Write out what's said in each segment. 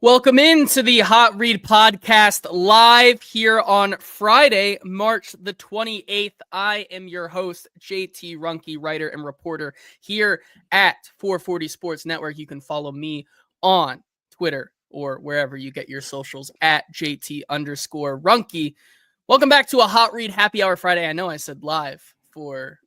Welcome into the Hot Read Podcast live here on Friday, March the 28th. I am your host, JT Ruhnke, writer and reporter here at 440 Sports Network. You can follow me on Twitter or wherever you get your socials at JT_Ruhnke. Welcome back to a Hot Read Happy Hour Friday. I know I said live for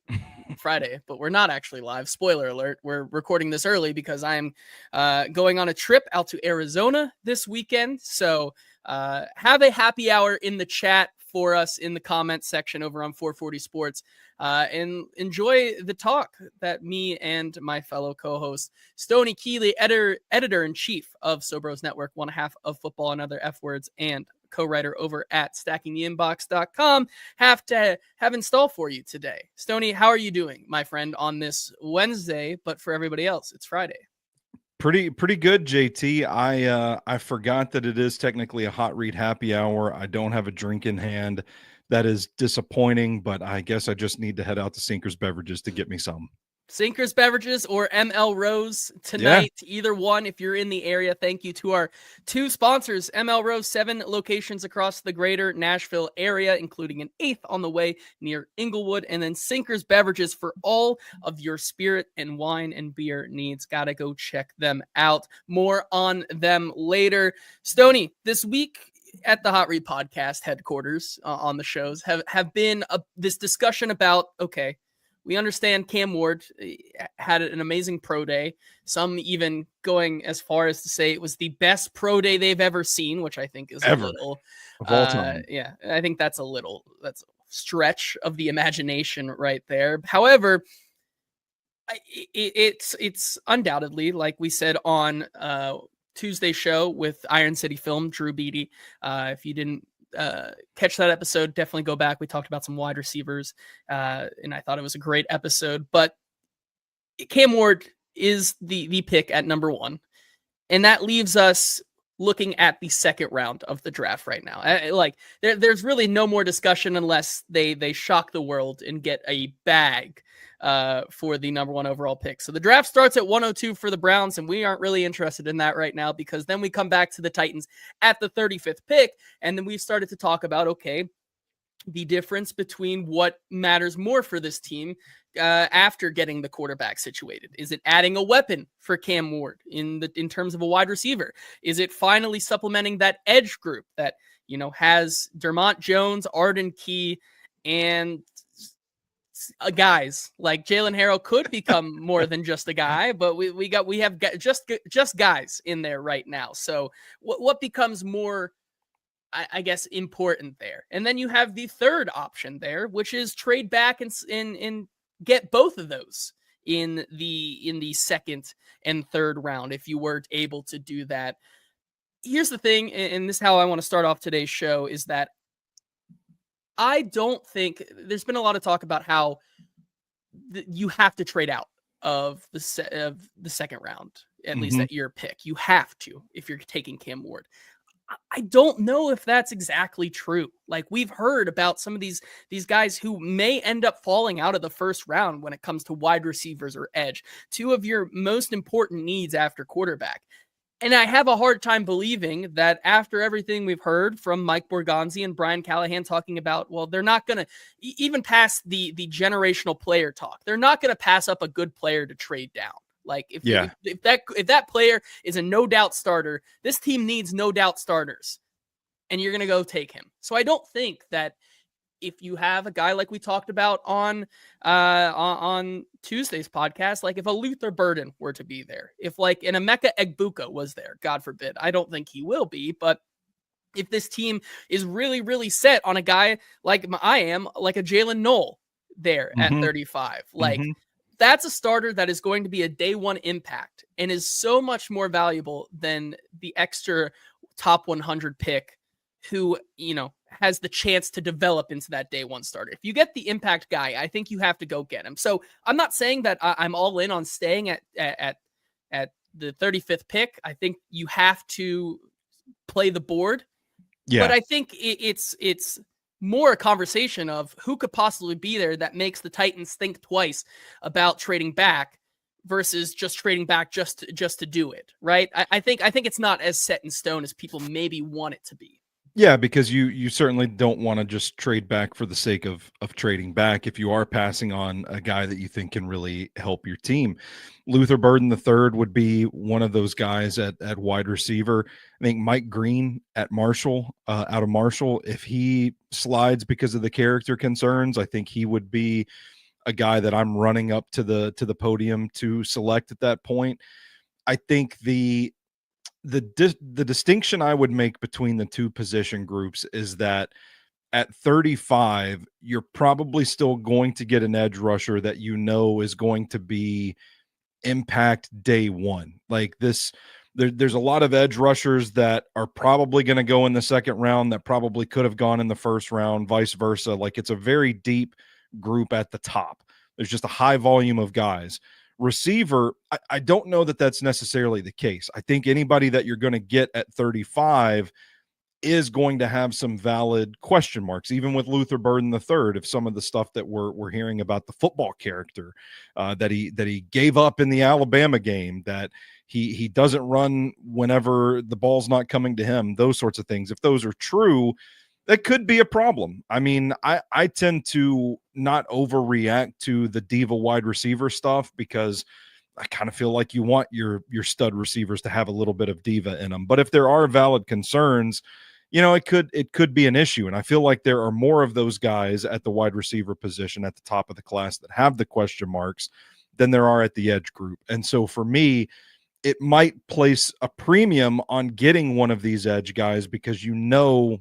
Friday, but we're not actually live. Spoiler alert. We're recording this early because I'm going on a trip out to Arizona this weekend. So have a happy hour in the chat for us in the comments section over on 440 Sports and enjoy the talk that me and my fellow co-host Stoney, Keeley, editor-in-chief of Sobros Network, one half of Football and Other F Words, and co-writer over at stackingtheinbox.com have installed for you today. Stoney, how are you doing, my friend, on this Wednesday? But for everybody else, it's Friday. Pretty good, JT. I forgot that it is technically a Hot Read Happy Hour. I don't have a drink in hand. That is disappointing, but I guess I just need to head out to Sinkers Beverages to get me some. Sinkers Beverages or M.L.Rose tonight, Either one if you're in the area. Thank you to our two sponsors, M.L.Rose, 7 locations across the greater Nashville area, including an 8th on the way near Inglewood, and then Sinkers Beverages for all of your spirit and wine and beer needs. Gotta go check them out. More on them later. Stoney, this week at the Hot Read Podcast headquarters on the shows have been this discussion about, okay, we understand Cam Ward had an amazing pro day. Some even going as far as to say it was the best pro day they've ever seen, which I think is ever. A little Of all time. Yeah, I think that's a stretch of the imagination right there. However, it's undoubtedly, like we said on Tuesday show with Iron City Film, Drew Beatty. If you didn't catch that episode, definitely go back. We talked about some wide receivers, and I thought it was a great episode. But Cam Ward is the pick at number 1, and that leaves us looking at the second round of the draft right now. There's really no more discussion unless they shock the world and get a bag for the number 1 overall pick. So the draft starts at 102 for the Browns, and we aren't really interested in that right now because then we come back to the Titans at the 35th pick, and then we've started to talk about, okay, the difference between what matters more for this team after getting the quarterback situated. Is it adding a weapon for Cam Ward in terms of a wide receiver? Is it finally supplementing that edge group that, has Dermont Jones, Arden Key, and guys like Jalen Harrell could become more than just a guy, but we have just guys in there right now. So what becomes more, I guess, important there? And then you have the third option there, which is trade back and get both of those in the second and third round if you were able to do that. Here's the thing, and this is how I want to start off today's show, is that I don't think there's been a lot of talk about how you have to trade out of the second round, at least at your pick. You have to if you're taking Cam Ward. I don't know if that's exactly true. Like, we've heard about some of these guys who may end up falling out of the first round when it comes to wide receivers or edge, 2 of your most important needs after quarterback. And I have a hard time believing that after everything we've heard from Mike Borgonzi and Brian Callahan talking about, well, they're not going to, even past the generational player talk, they're not going to pass up a good player to trade down. Like, if that player is a no-doubt starter, this team needs no-doubt starters, and you're going to go take him. So I don't think that if you have a guy like we talked about on Tuesday's podcast, like if a Luther Burden were to be there, if like an Emeka Egbuka was there, God forbid, I don't think he will be, but if this team is really, really set on a guy like I am, like a Jalen Knoll there at 35, like that's a starter that is going to be a day 1 impact and is so much more valuable than the extra top 100 pick who, has the chance to develop into that day 1 starter. If you get the impact guy, I think you have to go get him. So I'm not saying that I'm all in on staying at the 35th pick. I think you have to play the board. Yeah. But I think it's more a conversation of who could possibly be there that makes the Titans think twice about trading back versus just trading back just to do it, right? I think it's not as set in stone as people maybe want it to be. Yeah, because you certainly don't want to just trade back for the sake of trading back if you are passing on a guy that you think can really help your team. Luther Burden III would be one of those guys at wide receiver. I think Mike Green at Marshall, out of Marshall, if he slides because of the character concerns, I think he would be a guy that I'm running up to the podium to select at that point. I think the distinction I would make between the two position groups is that at 35, you're probably still going to get an edge rusher that you know is going to be impact day one. Like this, there's a lot of edge rushers that are probably going to go in the second round that probably could have gone in the first round, vice versa. Like it's a very deep group at the top. There's just a high volume of guys. Receiver, I don't know that that's necessarily the case. I think anybody that you're going to get at 35 is going to have some valid question marks, even with Luther Burden III. If some of the stuff that we're hearing about the football character that he gave up in the Alabama game, that he doesn't run whenever the ball's not coming to him, those sorts of things, if those are true, that could be a problem. I mean, I tend to not overreact to the diva wide receiver stuff because I kind of feel like you want your stud receivers to have a little bit of diva in them. But if there are valid concerns, it could be an issue. And I feel like there are more of those guys at the wide receiver position at the top of the class that have the question marks than there are at the edge group. And so for me, it might place a premium on getting one of these edge guys because you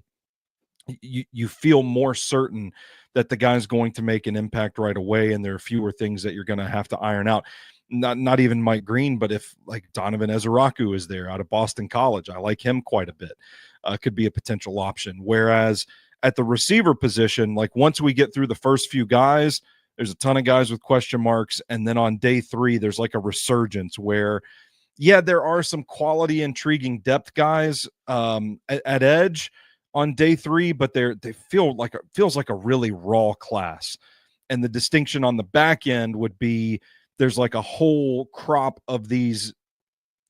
feel more certain that the guy's going to make an impact right away, and there are fewer things that you're going to have to iron out. Not even Mike Green, but if like Donovan Ezeraku is there out of Boston College, I like him quite a bit. Could be a potential option. Whereas at the receiver position, like once we get through the first few guys, there's a ton of guys with question marks, and then on day 3, there's like a resurgence where, yeah, there are some quality, intriguing depth guys at edge on day 3, but they feels like a really raw class. And the distinction on the back end would be there's like a whole crop of these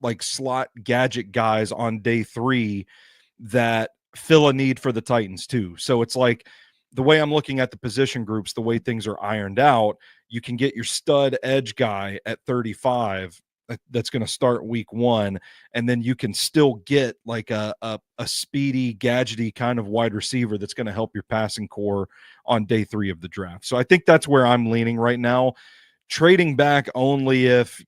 like slot gadget guys on day 3 that fill a need for the Titans too. So it's like the way I'm looking at the position groups, the way things are ironed out, you can get your stud edge guy at 35 that's going to start week 1, and then you can still get like a speedy, gadgety kind of wide receiver that's going to help your passing core on day 3 of the draft. So I think that's where I'm leaning right now. Trading back only if,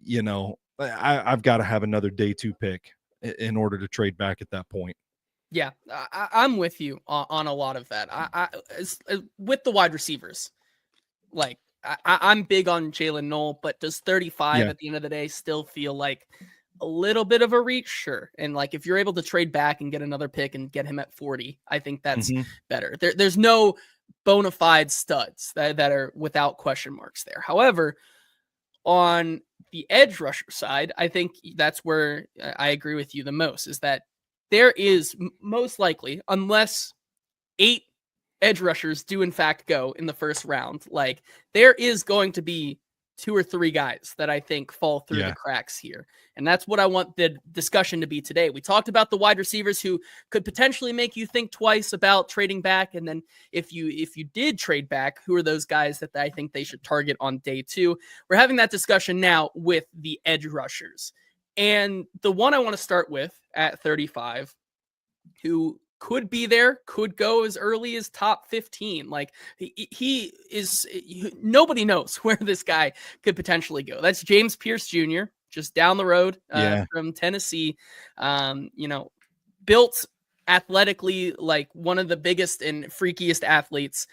I've got to have another day 2 pick in order to trade back at that point. Yeah, I'm with you on a lot of that. With the wide receivers, like I'm big on Jalen Noel, but does 35 at the end of the day still feel like a little bit of a reach? Sure. And like if you're able to trade back and get another pick and get him at 40, I think that's better. There's no bona fide studs that are without question marks there. However, on the edge rusher side, I think that's where I agree with you the most, is that there is most likely, unless 8 edge rushers do in fact go in the first round, like there is going to be 2 or 3 guys that I think fall through the cracks here. And that's what I want the discussion to be today. We talked about the wide receivers who could potentially make you think twice about trading back. And then if you did trade back, who are those guys that I think they should target on day 2? We're having that discussion now with the edge rushers. And the one I want to start with at 35, who could be there, could go as early as top 15. Like he is, nobody knows where this guy could potentially go. That's James Pierce Jr., just down the road from Tennessee. Built athletically like one of the biggest and freakiest athletes,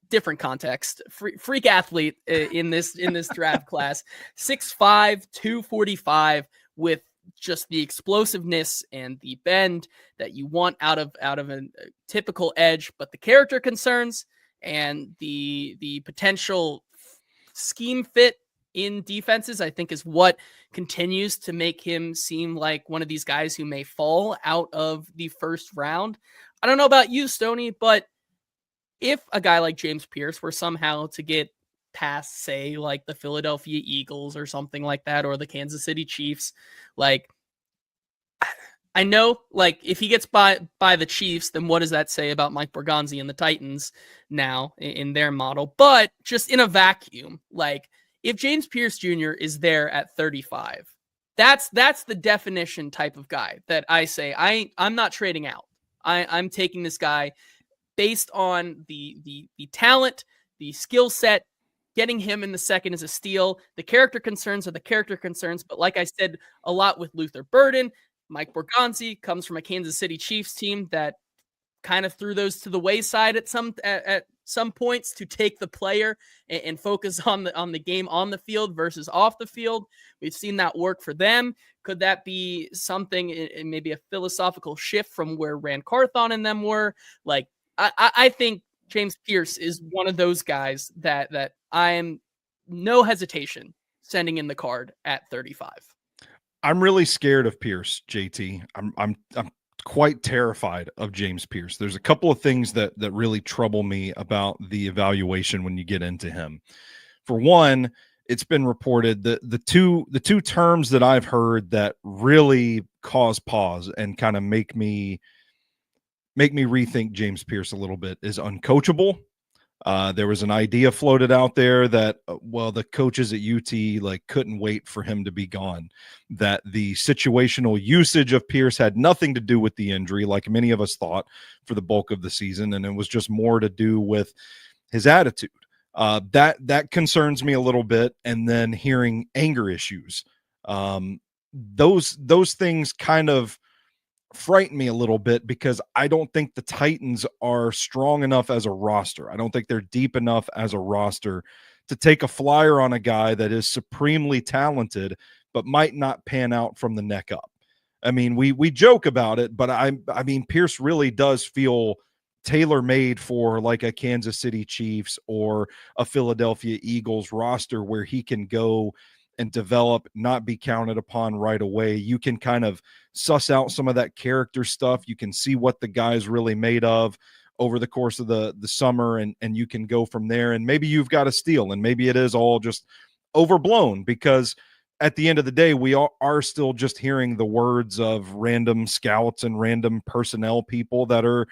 different context, freak athlete in this draft class, 6'5", 245, with just the explosiveness and the bend that you want out of a typical edge, but the character concerns and the potential scheme fit in defenses, I think, is what continues to make him seem like one of these guys who may fall out of the first round. I don't know about you, Stoney, but if a guy like James Pierce were somehow to get past, say, like the Philadelphia Eagles or something like that, or the Kansas City Chiefs. Like, I know, like, if he gets by the Chiefs, then what does that say about Mike Borgonzi and the Titans now in their model? But just in a vacuum, like, if James Pierce Jr. is there at 35, that's the definition type of guy that I say I'm not trading out. I'm taking this guy based on the talent, the skill set. Getting him in the second is a steal. The character concerns are the character concerns, but like I said a lot with Luther Burden, Mike Borgonzi comes from a Kansas City Chiefs team that kind of threw those to the wayside at some points to take the player and focus on the game on the field versus off the field. We've seen that work for them. Could that be something, maybe a philosophical shift from where Rand Carthon and them were? Like, I think James Pierce is one of those guys that I am no hesitation sending in the card at 35. I'm really scared of Pierce, JT. I'm quite terrified of James Pierce. There's a couple of things that really trouble me about the evaluation when you get into him. For one, it's been reported that the two terms that I've heard that really cause pause and kind of make me rethink James Pierce a little bit is uncoachable. There was an idea floated out there that, well, the coaches at UT like couldn't wait for him to be gone, that the situational usage of Pierce had nothing to do with the injury, like many of us thought for the bulk of the season. And it was just more to do with his attitude. That concerns me a little bit. And then hearing anger issues, those things kind of frighten me a little bit because I don't think the Titans are strong enough as a roster. I don't think they're deep enough as a roster to take a flyer on a guy that is supremely talented, but might not pan out from the neck up. I mean, we joke about it, but I mean, Pierce really does feel tailor-made for like a Kansas City Chiefs or a Philadelphia Eagles roster where he can go and develop, not be counted upon right away. You can kind of suss out some of that character stuff. You can see what the guy's really made of over the course of the summer, and you can go from there. And maybe you've got a steal, and maybe it is all just overblown, because at the end of the day, we are still just hearing the words of random scouts and random personnel people that are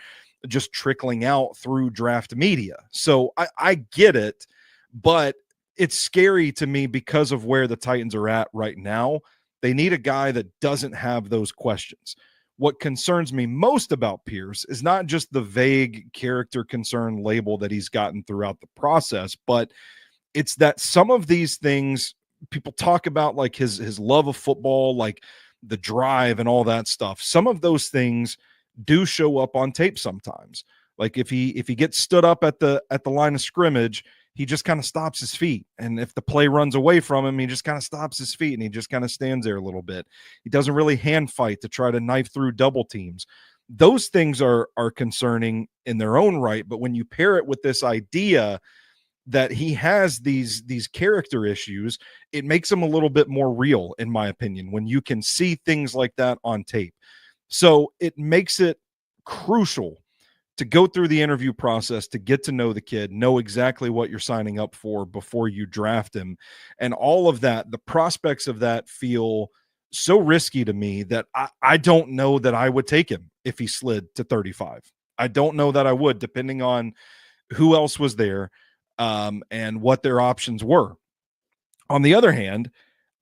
just trickling out through draft media. So I get it, but it's scary to me because of where the Titans are at right now. They need a guy that doesn't have those questions. What concerns me most about Pierce is not just the vague character concern label that he's gotten throughout the process, but it's that some of these things people talk about, like his love of football, like the drive and all that stuff. Some of those things do show up on tape sometimes. Like if he gets stood up at the line of scrimmage, he just kind of stops his feet. And if the play runs away from him, he just kind of stops his feet and he just kind of stands there a little bit. He doesn't really hand fight to try to knife through double teams. Those things are concerning in their own right. But when you pair it with this idea that he has these character issues, it makes him a little bit more real, in my opinion, when you can see things like that on tape. So it makes it crucial to go through the interview process, to get to know the kid, know exactly what you're signing up for before you draft him. And all of that, the prospects of that feel so risky to me that I don't know that I would take him if he slid to 35. I don't know that I would, depending on who else was there and what their options were. On the other hand,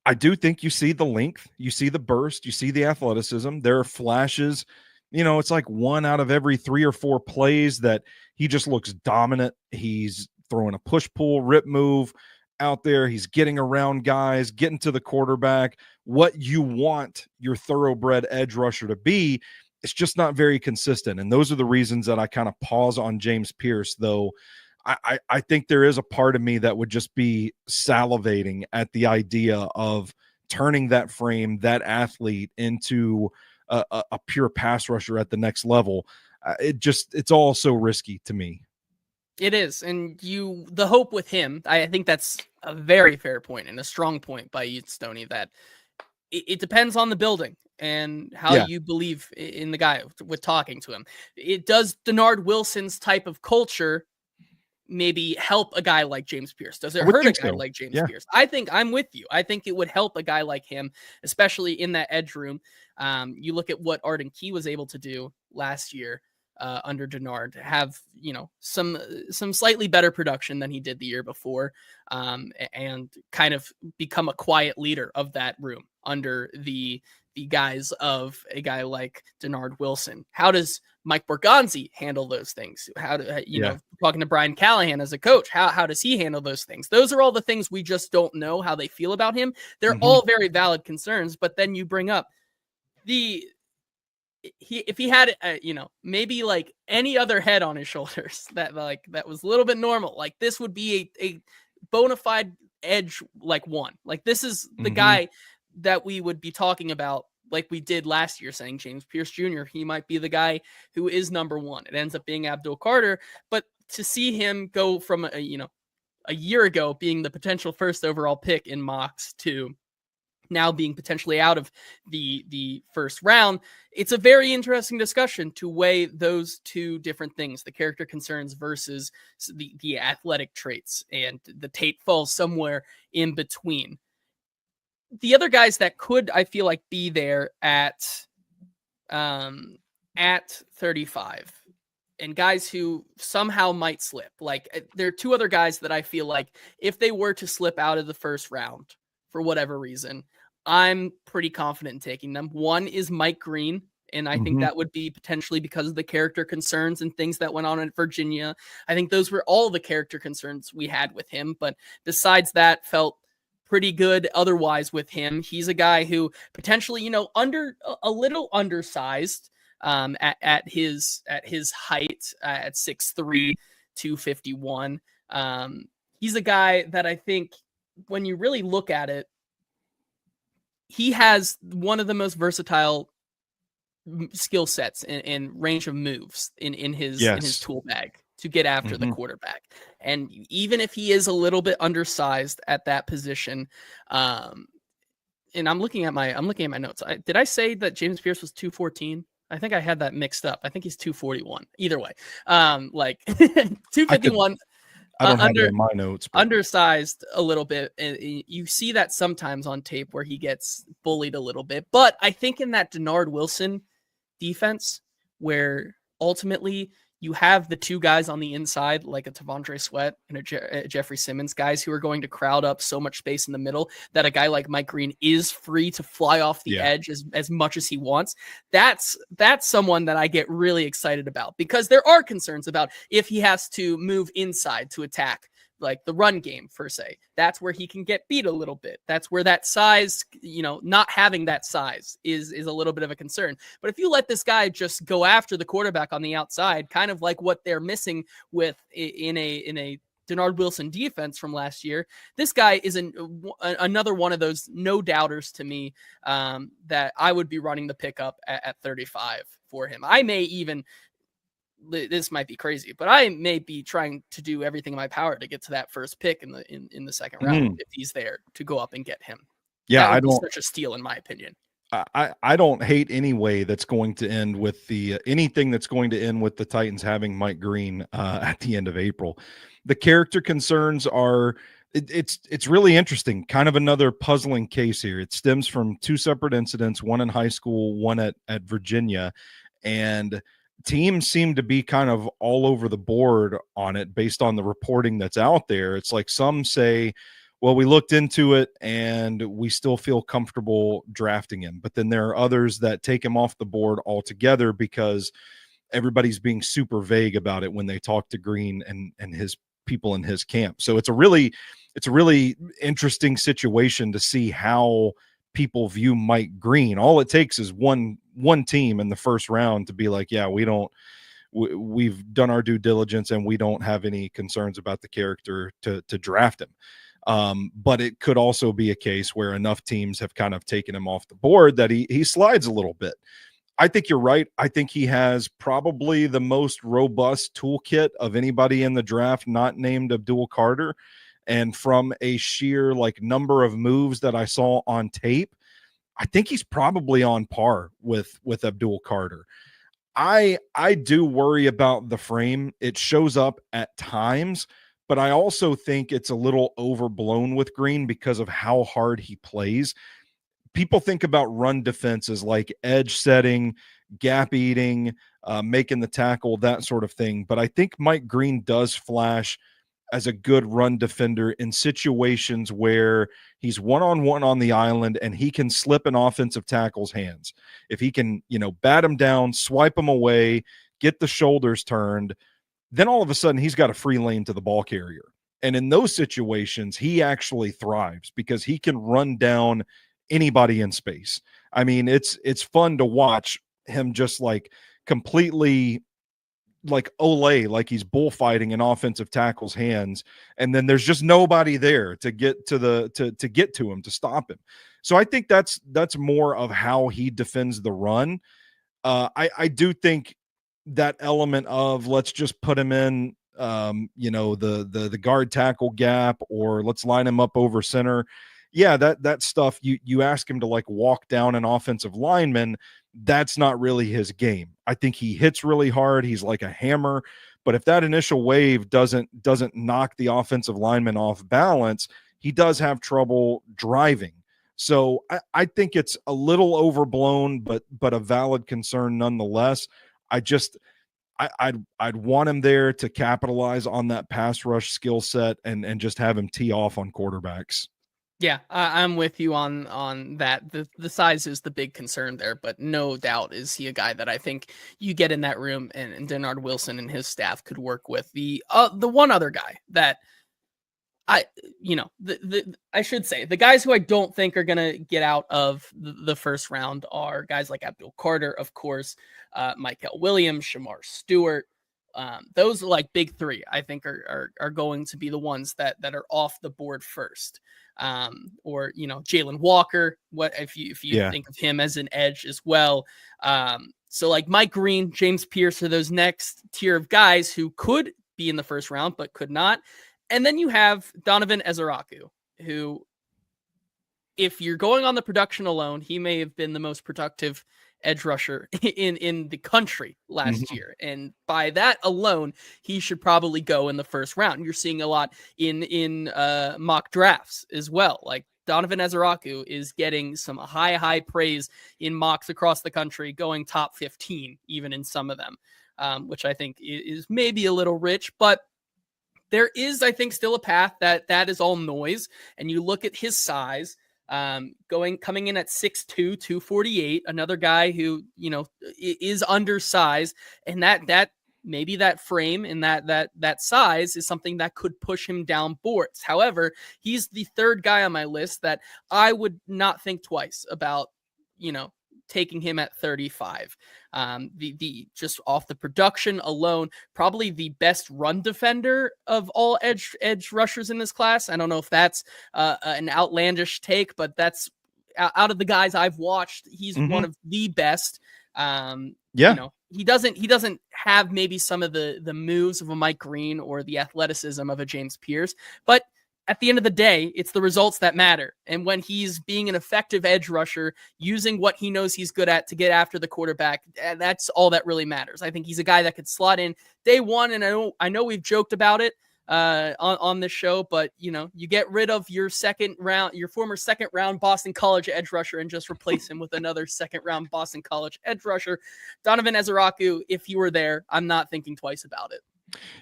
I do think you see the length, you see the burst, you see the athleticism. There are flashes. You know, it's like 1 out of every 3 or 4 plays that he just looks dominant. He's throwing a push-pull rip move out there. He's getting around guys, getting to the quarterback. What you want your thoroughbred edge rusher to be, it's just not very consistent. And those are the reasons that I kind of pause on James Pierce, though. I think there is a part of me that would just be salivating at the idea of turning that frame, that athlete, into a pure pass rusher at the next level. It's all so risky to me. It is. And the hope with him, I think that's a very fair point and a strong point by you, Stoney, that it depends on the building and how you believe in the guy with talking to him. It does Denard Wilson's type of culture maybe help a guy like James Pierce? Does it I would hurt a think guy so. like James Yeah. Pierce? I think I'm with you. I think it would help a guy like him, especially in that edge room. You look at what Arden Key was able to do last year under Denard, to have some slightly better production than he did the year before, and kind of become a quiet leader of that room under the guise of a guy like Denard Wilson. How does Mike Borgonzi handle those things? How do talking to Brian Callahan as a coach, how does he handle those things? Those are all the things we just don't know how they feel about him. They're all very valid concerns, but then you bring up if he had maybe like any other head on his shoulders that was a little bit normal, like this would be a bona fide edge, like one, like this is the guy that we would be talking about, like we did last year, saying James Pierce Jr., he might be the guy who is number one. It ends up being Abdul Carter, but to see him go from a year ago being the potential first overall pick in mocks to now being potentially out of the first round, it's a very interesting discussion to weigh those two different things, the character concerns versus the athletic traits, and the tape falls somewhere in between. The other guys that could, I feel like, be there at 35, and guys who somehow might slip, like there are two other guys that I feel like if they were to slip out of the first round for whatever reason, I'm pretty confident in taking them. One is Mike Green, and I think that would be potentially because of the character concerns and things that went on in Virginia. I think those were all the character concerns we had with him, but besides that, felt pretty good otherwise with him. He's a guy who potentially, a little undersized at his height, at 6'3", 251. He's a guy that I think when you really look at it, he has one of the most versatile skill sets and range of moves in his tool bag to get after the quarterback. And even if he is a little bit undersized at that position, and I'm looking at my notes. Did I say that James Pierce was 214? I think I had that mixed up. I think he's 241. Either way, 251. I don't have it in my notes. But Undersized a little bit. And you see that sometimes on tape where he gets bullied a little bit. But I think in that Denard Wilson defense, where ultimately you have the two guys on the inside, like a Tavondre Sweat and a Jeffrey Simmons, guys who are going to crowd up so much space in the middle that a guy like Mike Green is free to fly off the edge as much as he wants. That's someone that I get really excited about, because there are concerns about if he has to move inside to attack, like the run game per se. That's where he can get beat a little bit. That's where that size, not having that size is a little bit of a concern. But if you let this guy just go after the quarterback on the outside, kind of like what they're missing with in a Denard Wilson defense from last year, this guy is another one of those no doubters to me, that I would be running the pickup at 35 for him. I may even, this might be crazy, but I may be trying to do everything in my power to get to that first pick in the second round if he's there to go up and get him. Yeah, I don't. Such a steal in my opinion. I don't hate any way that's going to end with anything that's going to end with the Titans having Mike Green at the end of April. The character concerns are. It's really interesting. Kind of another puzzling case here. It stems from two separate incidents, one in high school, one at Virginia, and teams seem to be kind of all over the board on it based on the reporting that's out there. It's like some say, well, we looked into it and we still feel comfortable drafting him. But then there are others that take him off the board altogether because everybody's being super vague about it when they talk to Green and his people in his camp. So it's a really interesting situation to see how people view Mike Green. All it takes is one team in the first round to be like, yeah, we've done our due diligence and we don't have any concerns about the character to draft him. But it could also be a case where enough teams have kind of taken him off the board that he slides a little bit. I think you're right. I think he has probably the most robust toolkit of anybody in the draft not named Abdul Carter. And from a sheer number of moves that I saw on tape, I think he's probably on par with Abdul Carter. I do worry about the frame. It shows up at times, but I also think it's a little overblown with Green because of how hard he plays. People think about run defense as like edge setting, gap eating, making the tackle, that sort of thing. But I think Mike Green does flash as a good run defender in situations where he's one-on-one on the island and he can slip an offensive tackle's hands. If he can, bat him down, swipe him away, get the shoulders turned, then all of a sudden he's got a free lane to the ball carrier. And in those situations, he actually thrives because he can run down anybody in space. I mean, it's fun to watch him just like completely like Olay, like he's bullfighting an offensive tackle's hands, and then there's just nobody there to get to the to get to him, to stop him. So I think that's more of how he defends the run. I do think that element of let's just put him in the guard tackle gap, or let's line him up over center. Yeah, that stuff, you ask him to like walk down an offensive lineman, that's not really his game. I think he hits really hard. He's like a hammer, but if that initial wave doesn't knock the offensive lineman off balance, he does have trouble driving. So I think it's a little overblown, but a valid concern nonetheless. I'd want him there to capitalize on that pass rush skill set and just have him tee off on quarterbacks. Yeah, I'm with you on that. The size is the big concern there, but no doubt is he a guy that I think you get in that room and Denard Wilson and his staff could work with. The one other guy that I should say the guys who I don't think are gonna get out of the first round are guys like Abdul Carter, of course, Michael Williams, Shamar Stewart. Those are like big three. I think are going to be the ones that are off the board first. Or Jalen Walker. What if you think of him as an edge as well? So like Mike Green, James Pierce are those next tier of guys who could be in the first round but could not. And then you have Donovan Ezeraku, who, if you're going on the production alone, he may have been the most productive edge rusher in the country last year. And by that alone, he should probably go in the first round. You're seeing a lot in mock drafts as well. Like Donovan Ezeraku is getting some high praise in mocks across the country, going top 15, even in some of them, which I think is maybe a little rich, but there is, I think, still a path that is all noise. And you look at his size, coming in at 6'2", 248, another guy who, is undersized, and that maybe that frame and that size is something that could push him down boards. However, he's the third guy on my list that I would not think twice about, taking him at 35. The just off the production alone, probably the best run defender of all edge rushers in this class. I don't know if that's an outlandish take, but that's out of the guys I've watched, he's one of the best. He doesn't have maybe some of the moves of a Mike Green or the athleticism of a James Pierce, but at the end of the day, it's the results that matter. And when he's being an effective edge rusher, using what he knows he's good at to get after the quarterback, that's all that really matters. I think he's a guy that could slot in day one. And I know we've joked about it on this show, but you get rid of your former second round Boston College edge rusher and just replace him with another second round Boston College edge rusher. Donovan Ezeraku, if you were there, I'm not thinking twice about it.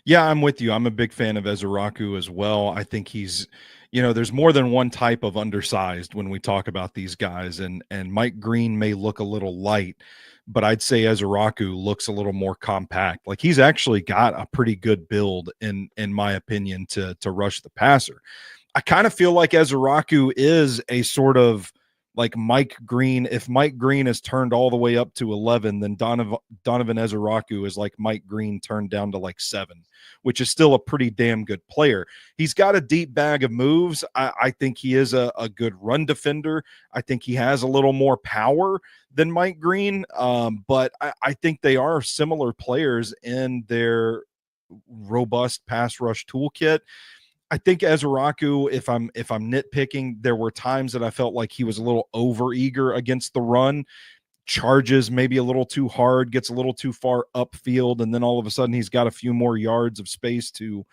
Yeah, I'm with you. I'm a big fan of Ezeraku as well. I think he's, there's more than one type of undersized when we talk about these guys, and Mike Green may look a little light, but I'd say Ezeraku looks a little more compact. Like he's actually got a pretty good build in my opinion to rush the passer. I kind of feel like Ezeraku is a sort of like Mike Green. If Mike Green is turned all the way up to 11, then Donovan Ezeraku is like Mike Green turned down to like 7, which is still a pretty damn good player. He's got a deep bag of moves. I think he is a good run defender. I think he has a little more power than Mike Green, but I think they are similar players in their robust pass rush toolkit. I think Ezeraku, if I'm nitpicking, there were times that I felt like he was a little over eager against the run. charges maybe a little too hard, gets a little too far upfield, and then all of a sudden he's got a few more yards of space to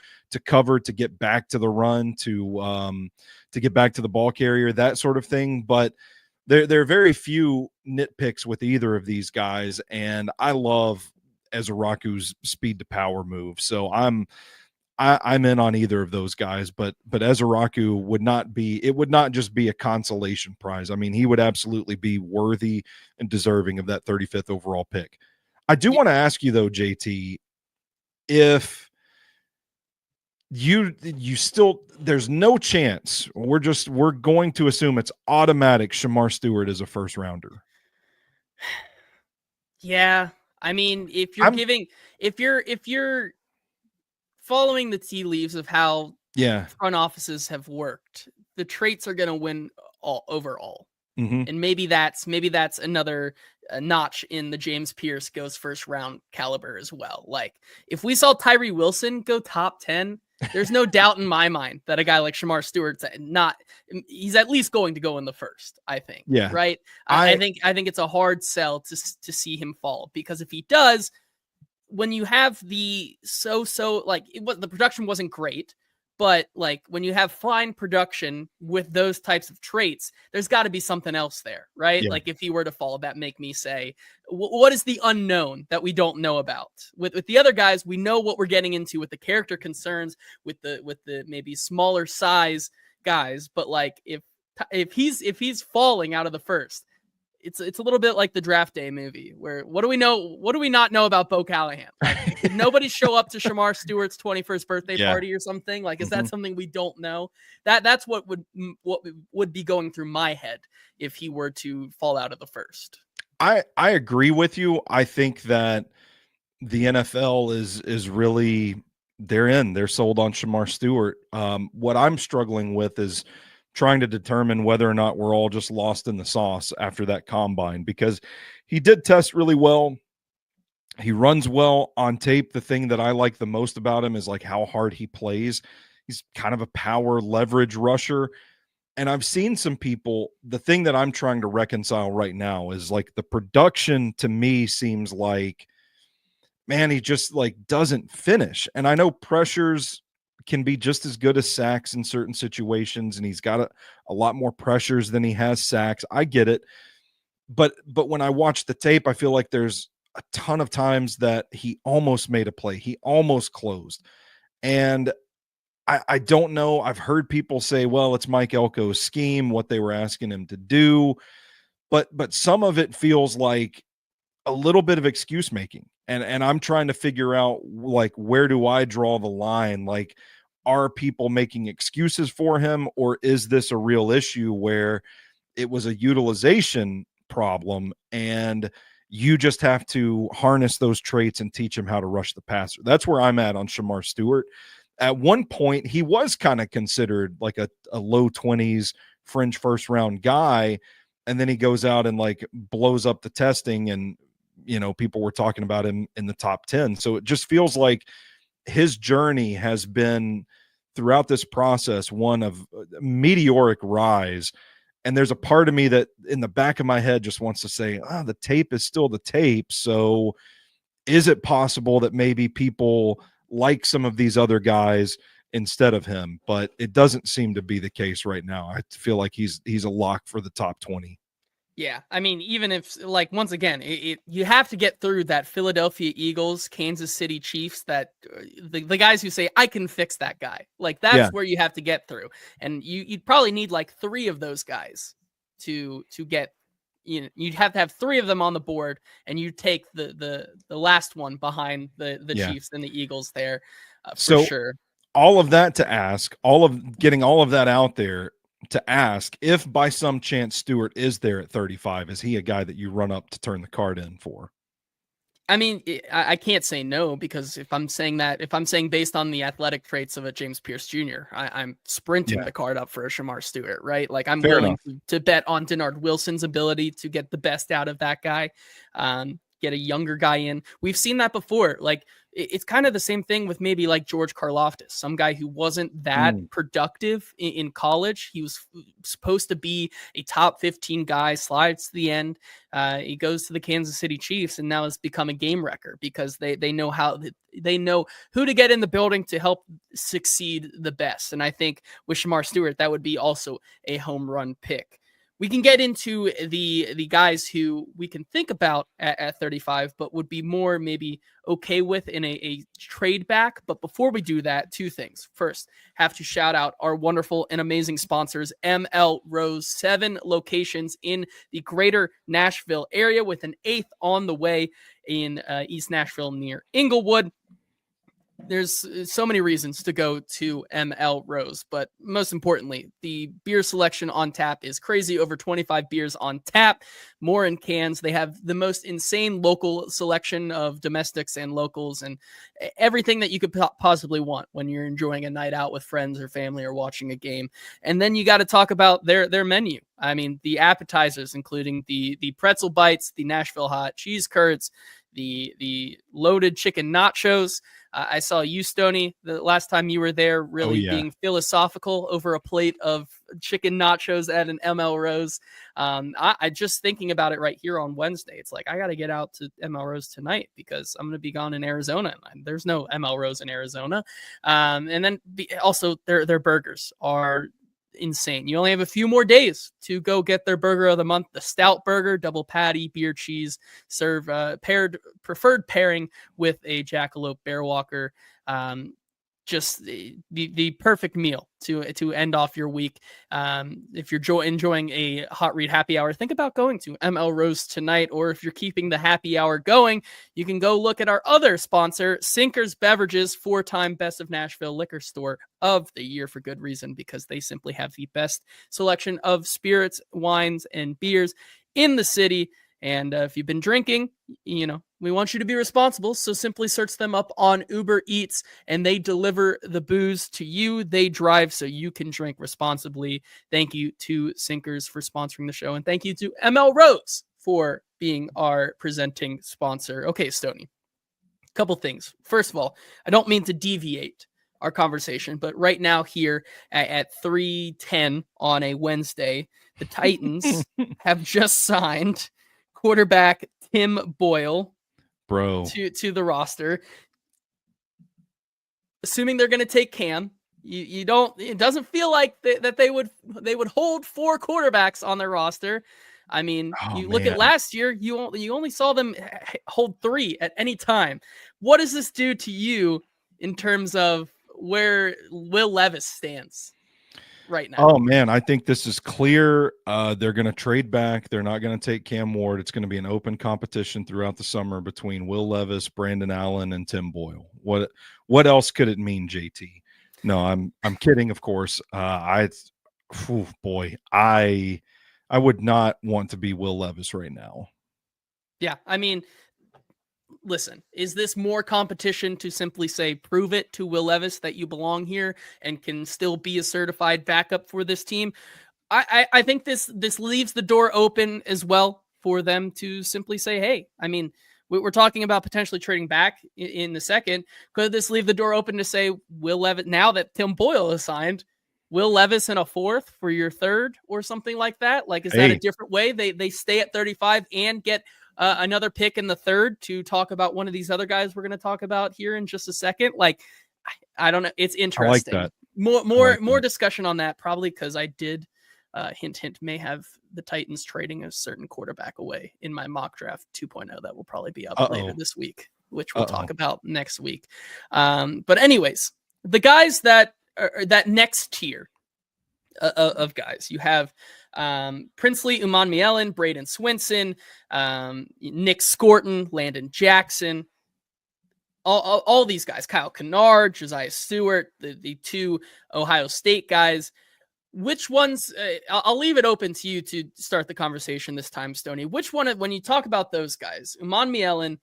cover, to get back to the run, to get back to the ball carrier, that sort of thing. But there are very few nitpicks with either of these guys, and I love Ezraku's speed to power move. So I'm in on either of those guys, but Ezraku would not be, it would not just be a consolation prize. I mean, he would absolutely be worthy and deserving of that 35th overall pick. I do want to ask you though, JT, if you still, there's no chance, we're going to assume it's automatic Shamar Stewart is a first rounder. Yeah. I mean, if you're following the tea leaves of how front offices have worked, the traits are going to win overall. Mm-hmm. And maybe that's another notch in the James Pierce goes first round caliber as well. Like if we saw Tyree Wilson go top 10, there's no doubt in my mind that a guy like Shamar Stewart's he's at least going to go in the first, I think. Yeah. Right. I think it's a hard sell to see him fall, because if he does, when you have the the production wasn't great, but like when you have fine production with those types of traits, there's got to be something else there, right? Yeah. Like if he were to fall, that make me say, what is the unknown that we don't know about? With the other guys, we know what we're getting into with the character concerns, with the maybe smaller size guys, but like if he's falling out of the first, it's a little bit like the Draft Day movie, where what do we know? What do we not know about Bo Callahan? Like, did nobody show up to Shamar Stewart's 21st birthday party or something? Like, is that something we don't know? That's what would be going through my head if he were to fall out of the first. I agree with you. I think that the NFL is really, they're sold on Shamar Stewart. What I'm struggling with is trying to determine whether or not we're all just lost in the sauce after that combine, because he did test really well. He runs well on tape. The thing that I like the most about him is like how hard he plays. He's kind of a power leverage rusher. And I've seen some people, the thing that I'm trying to reconcile right now is like the production to me seems like, man, he just like doesn't finish. And I know pressures can be just as good as sacks in certain situations, and he's got a lot more pressures than he has sacks. I get it. But when I watch the tape, I feel like there's a ton of times that he almost made a play. He almost closed. And I don't know. I've heard people say, well, it's Mike Elko's scheme, what they were asking him to do. But some of it feels like a little bit of excuse making. And I'm trying to figure out, like, where do I draw the line? Like, are people making excuses for him, or is this a real issue where it was a utilization problem and you just have to harness those traits and teach him how to rush the passer? That's where I'm at on Shamar Stewart. At one point, he was kind of considered like a low 20s fringe first round guy. And then he goes out and like blows up the testing, and people were talking about him in the top 10. So it just feels like his journey has been throughout this process one of meteoric rise. And there's a part of me that in the back of my head just wants to say, the tape is still the tape. So is it possible that maybe people like some of these other guys instead of him? But it doesn't seem to be the case right now. I feel like he's a lock for the top 20. Yeah, I mean, even if, like, once again, you have to get through that Philadelphia Eagles, Kansas City Chiefs, that the guys who say, I can fix that guy. Like, that's where you have to get through. And you'd probably need like 3 of those guys to get, you'd have to have 3 of them on the board, and you take the last one behind the Chiefs and the Eagles there for sure. All of that to ask, getting all of that out there, to ask, if by some chance Stewart is there at 35, is he a guy that you run up to turn the card in for? I mean, I can't say no, because if I'm saying based on the athletic traits of a James Pierce Jr., I'm sprinting the card up for a Shamar Stewart, right? Like, I'm willing to bet on Denard Wilson's ability to get the best out of that guy. get a younger guy in. We've seen that before. Like it's kind of the same thing with maybe like George Karlaftis, some guy who wasn't that productive in college. He was supposed to be a top 15 guy, slides to the end. He goes to the Kansas City Chiefs and now has become a game wrecker because they know they know who to get in the building to help succeed the best. And I think with Shamar Stewart, that would be also a home run pick. We can get into the guys who we can think about at 35, but would be more maybe okay with in a trade back. But before we do that, two things. First, have to shout out our wonderful and amazing sponsors, M.L.Rose, 7 locations in the greater Nashville area with an 8th on the way in East Nashville near Inglewood. There's so many reasons to go to M.L.Rose, but most importantly, the beer selection on tap is crazy. Over 25 beers on tap, more in cans. They have the most insane local selection of domestics and locals and everything that you could possibly want when you're enjoying a night out with friends or family or watching a game. And then you got to talk about their menu. I mean, the appetizers, including the pretzel bites, the Nashville hot cheese curds, the loaded chicken nachos. I saw you, Stoney, the last time you were there, really being philosophical over a plate of chicken nachos at an M.L.Rose. I just thinking about it right here on Wednesday. It's like, I got to get out to M.L.Rose tonight because I'm going to be gone in Arizona. There's no M.L.Rose in Arizona. And then also their burgers are insane. You only have a few more days to go get their burger of the month, the stout burger, double patty, beer cheese, serve preferred pairing with a Jackalope Bear Walker. Just the perfect meal to end off your week. If you're enjoying a hot read happy hour, think about going to M.L.Rose tonight, or if you're keeping the happy hour going, you can go look at our other sponsor, Sinkers Beverages, 4-time Best of Nashville Liquor Store of the Year, for good reason, because they simply have the best selection of spirits, wines, and beers in the city. And if you've been drinking, we want you to be responsible. So simply search them up on Uber Eats and they deliver the booze to you. They drive so you can drink responsibly. Thank you to Sinkers for sponsoring the show. And thank you to M.L.Rose for being our presenting sponsor. Okay, Stoney, a couple things. First of all, I don't mean to deviate our conversation, but right now here at 3:10 on a Wednesday, the Titans have just signed quarterback Tim Boyle to the roster. Assuming they're going to take Cam, it doesn't feel like that they would hold 4 quarterbacks on their roster. I mean, look at last year, you only saw them hold 3 at any time. What does this do to you in terms of where Will Levis stands right now? Oh man, I think this is clear. They're going to trade back. They're not going to take Cam Ward. It's going to be an open competition throughout the summer between Will Levis, Brandon Allen, and Tim Boyle. What else could it mean, JT? No, I'm kidding, of course. I would not want to be Will Levis right now. Yeah, I mean, listen, is this more competition to simply say, prove it to Will Levis that you belong here and can still be a certified backup for this team? I think this leaves the door open as well for them to simply say, hey, I mean, we're talking about potentially trading back in the second. Could this leave the door open to say, Will Levis, now that Tim Boyle is signed, Will Levis in a 4th for your 3rd or something like that? Like, is that a different way? They stay at 35 and get another pick in the 3rd to talk about one of these other guys we're going to talk about here in just a second. Like, I don't know. It's interesting. I like that. More discussion on that, probably because I did hint, may have the Titans trading a certain quarterback away in my mock draft 2.0 that will probably be up later this week, which we'll talk about next week. But anyways, the guys that are that next tier of guys, you have Princely Umanmielen, Braden Swinson, Nick Scorton, Landon Jackson, all these guys, Kyle Kennard, Josiah Stewart, the 2 Ohio State guys. Which ones, I'll leave it open to you to start the conversation this time, Stoney. Which one, when you talk about those guys, Umanmielen,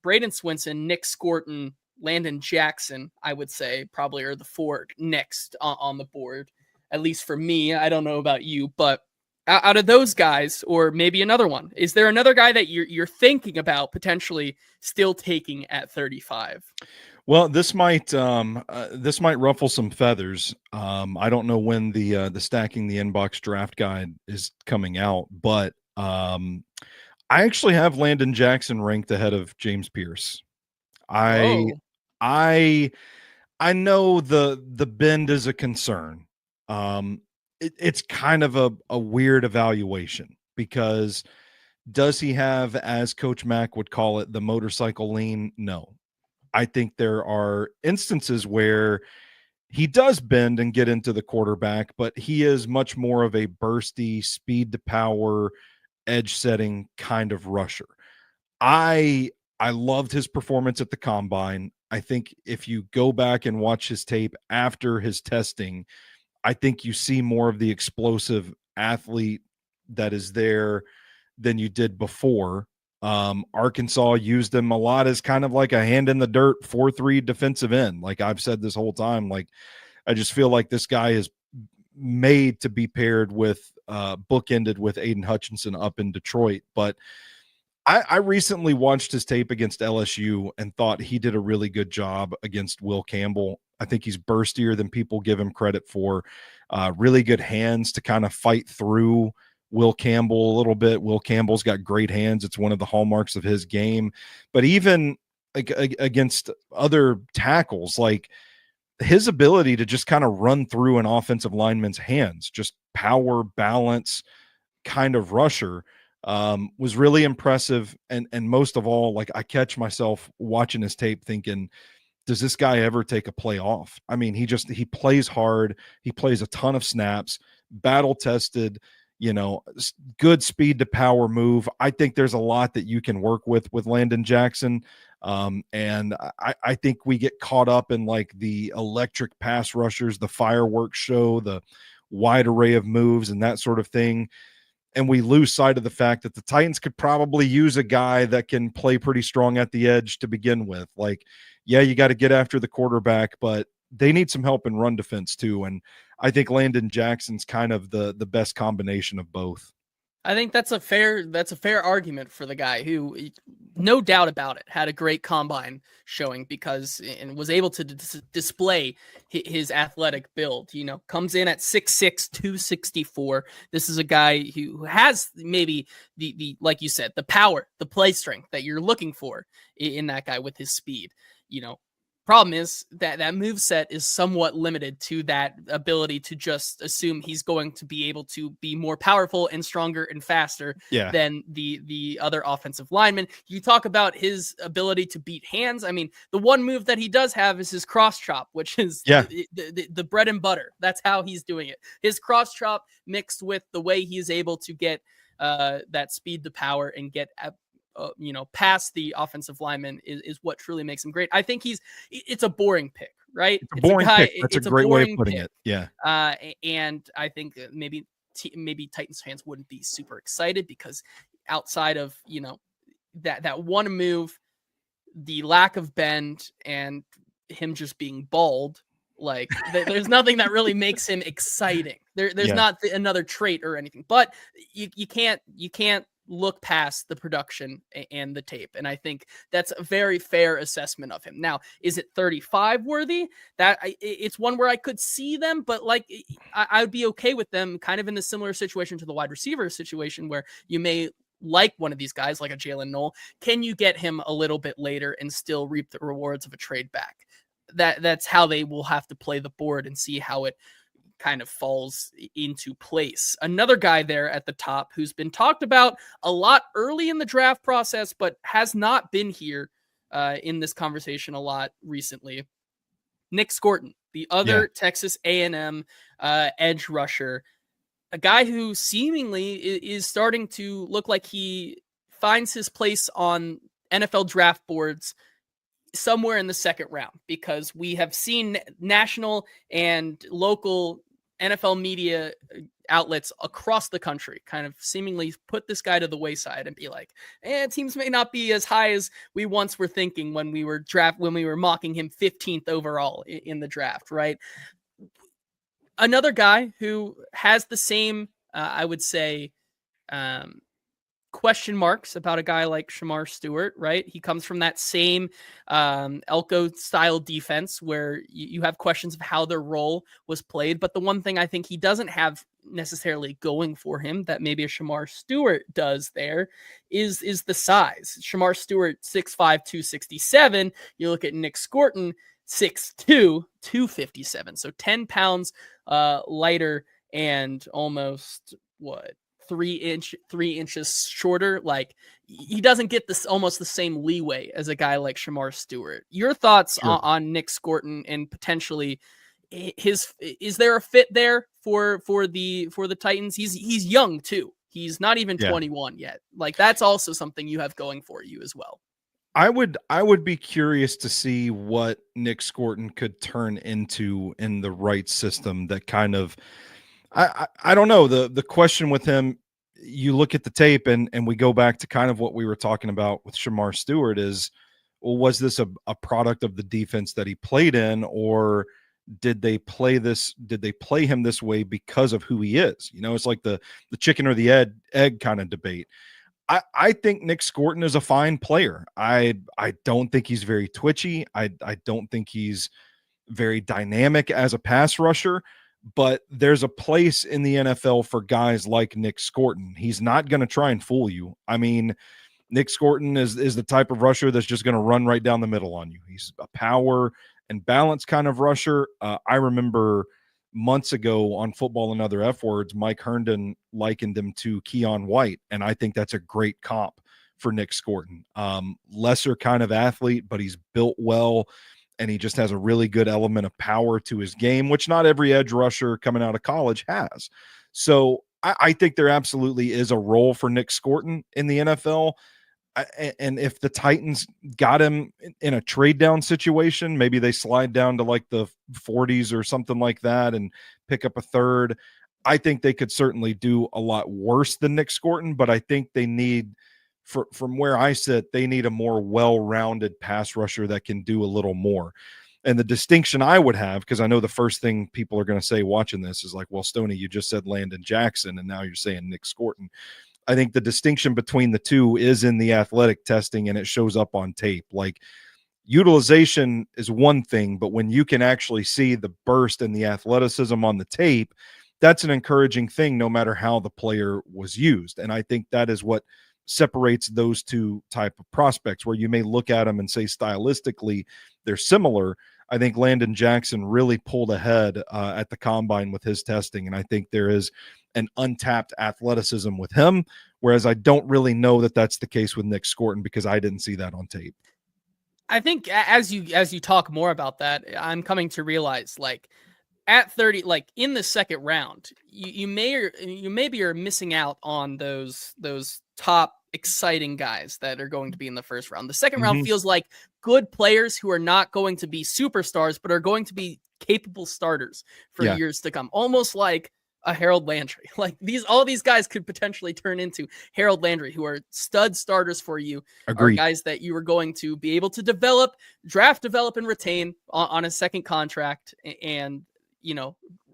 Braden Swinson, Nick Scorton, Landon Jackson, I would say probably are the 4 next on the board, at least for me. I don't know about you, but Out of those guys, or maybe another one, is there another guy that you're thinking about potentially still taking at 35? Well, this might ruffle some feathers. I don't know when the stacking the inbox draft guide is coming out, but I actually have Landon Jackson ranked ahead of James Pierce. I Whoa. I I know the bend is a concern. It's kind of a weird evaluation because does he have, as Coach Mack would call it, the motorcycle lean? No. I think there are instances where he does bend and get into the quarterback, but he is much more of a bursty, speed to power, edge setting kind of rusher. I I loved his performance at the combine. I think if you go back and watch his tape after his testing, I think you see more of the explosive athlete that is there than you did before. Arkansas used him a lot as kind of like a hand in the dirt 4-3 defensive end. Like I've said this whole time, like I just feel like this guy is made to be paired with bookended with Aiden Hutchinson up in Detroit. But I recently watched his tape against LSU and thought he did a really good job against Will Campbell. I think he's burstier than people give him credit for. Really good hands to kind of fight through Will Campbell a little bit. Will Campbell's got great hands. It's one of the hallmarks of his game. But even against other tackles, like his ability to just kind of run through an offensive lineman's hands, just power, balance, kind of rusher, was really impressive. And most of all, like I catch myself watching his tape thinking, does this guy ever take a play off? I mean, he plays hard. He plays a ton of snaps, battle tested, good speed to power move. I think there's a lot that you can work with Landon Jackson. And I think we get caught up in like the electric pass rushers, the fireworks show, the wide array of moves and that sort of thing. And we lose sight of the fact that the Titans could probably use a guy that can play pretty strong at the edge to begin with. Like, yeah, you got to get after the quarterback, but they need some help in run defense too. And I think Landon Jackson's kind of the best combination of both. I think that's a fair argument for the guy who, no doubt about it, had a great combine showing because and was able to display his athletic build. Comes in at 6'6", 264. This is a guy who has maybe the like you said, the power, the play strength that you're looking for in that guy with his speed. Problem is that move set is somewhat limited to that ability to just assume he's going to be able to be more powerful and stronger and faster than the other offensive linemen. You talk about his ability to beat hands. I mean, the one move that he does have is his cross chop, which is the bread and butter. That's how he's doing it. His cross chop mixed with the way he's able to get that speed to power and get past the offensive lineman is what truly makes him great. I think it's a boring pick, right? It's a boring pick. That's a great way of putting it. Yeah. And I think maybe Titans fans wouldn't be super excited because outside of, that one move, the lack of bend and him just being bald, like there's nothing that really makes him exciting. There's not another trait or anything, but you can't look past the production and the tape. And I think that's a very fair assessment of him. Now, is it 35 worthy? It's one where I could see them, but like I would be okay with them kind of in a similar situation to the wide receiver situation where you may like one of these guys like a Jalen Knoll. Can you get him a little bit later and still reap the rewards of a trade back? That's how they will have to play the board and see how it kind of falls into place. Another guy there at the top who's been talked about a lot early in the draft process, but has not been here in this conversation a lot recently. Nick Scorton, the other Texas A&M edge rusher, a guy who seemingly is starting to look like he finds his place on NFL draft boards somewhere in the second round, because we have seen national and local NFL media outlets across the country kind of seemingly put this guy to the wayside and be like, teams may not be as high as we once were thinking when we were mocking him 15th overall in the draft, right? Another guy who has the same I would say um, question marks about a guy like Shamar Stewart, right? He comes from that same Elko style defense where you have questions of how their role was played. But the one thing I think he doesn't have necessarily going for him that maybe a Shamar Stewart does there is the size. Shamar Stewart 6'5", 267. You look at Nick Scorton, 6'2", 257. So 10 pounds lighter and almost what? 3 inches shorter. Like he doesn't get this almost the same leeway as a guy like Shamar Stewart. Your thoughts Sure. on Nick Scorton and potentially is there a fit there for the Titans? He's young too. He's not even Yeah. 21 yet. Like that's also something you have going for you as well. I would be curious to see what Nick Scorton could turn into in the right system that kind of I don't know. The question with him, you look at the tape and we go back to kind of what we were talking about with Shamar Stewart is, well, was this a product of the defense that he played in, or did they play him this way because of who he is? You know, it's like the chicken or the egg kind of debate. I think Nick Scorton is a fine player. I don't think he's very twitchy. I don't think he's very dynamic as a pass rusher, but there's a place in the NFL for guys like Nick Scorton. He's not going to try and fool you. I mean, Nick Scorton is the type of rusher that's just going to run right down the middle on you. He's a power and balance kind of rusher. I remember months ago on Football and Other F Words, Mike Herndon likened him to Keon White, and I think that's a great comp for Nick Scorton. Lesser kind of athlete, but he's built well, and he just has a really good element of power to his game, which not every edge rusher coming out of college has. So I think there absolutely is a role for Nick Scorton in the NFL. And if the Titans got him in a trade down situation, maybe they slide down to like the 40s or something like that and pick up a third. I think they could certainly do a lot worse than Nick Scorton, but I think they need, from where I sit, they need a more well-rounded pass rusher that can do a little more. And the distinction I would have, because I know the first thing people are going to say watching this is like, well, Stoney, you just said Landon Jackson, and now you're saying Nick Scorton. I think the distinction between the two is in the athletic testing, and it shows up on tape. Like, utilization is one thing, but when you can actually see the burst and the athleticism on the tape, that's an encouraging thing no matter how the player was used. And I think that is what separates those two type of prospects, where you may look at them and say stylistically they're similar. I think Landon Jackson really pulled ahead at the combine with his testing, and I think there is an untapped athleticism with him, whereas I don't really know that that's the case with Nick Scorton because I didn't see that on tape. I think as you talk more about that, I'm coming to realize like at 30, like in the second round, you maybe are missing out on those top exciting guys that are going to be in the first round. The second round feels like good players who are not going to be superstars, but are going to be capable starters for years to come. Almost like a Harold Landry. Like all these guys could potentially turn into Harold Landry, who are stud starters for you. Agreed. Are guys that you are going to be able to develop, draft, develop, and retain on a second contract, and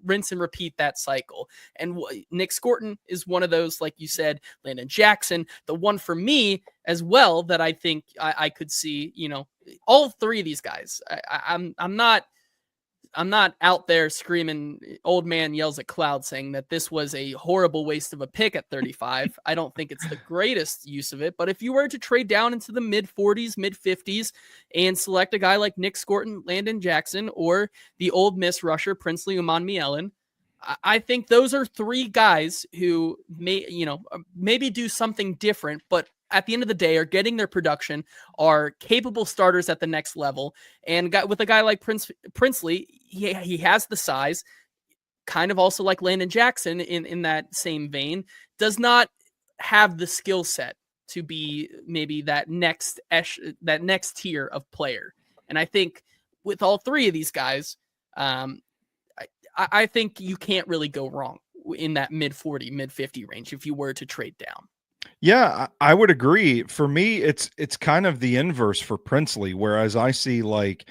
rinse and repeat that cycle. And Nick Scorton is one of those, like you said, Landon Jackson, the one for me as well that I think I could see, all three of these guys. I'm not out there screaming old man yells at cloud saying that this was a horrible waste of a pick at 35. I don't think it's the greatest use of it, but if you were to trade down into the mid 40s, mid 50s and select a guy like Nick Scorton, Landon Jackson, or the Ole Miss rusher, Princely Umanmielen, I think those are three guys who maybe do something different, but at the end of the day are getting their production, are capable starters at the next level. And with a guy like Princely, he has the size, kind of also like Landon Jackson in that same vein, does not have the skill set to be maybe that next tier of player. And I think with all three of these guys, I think you can't really go wrong in that mid 40, mid 50 range if you were to trade down. Yeah, I would agree. For me, it's kind of the inverse for Princely, whereas I see like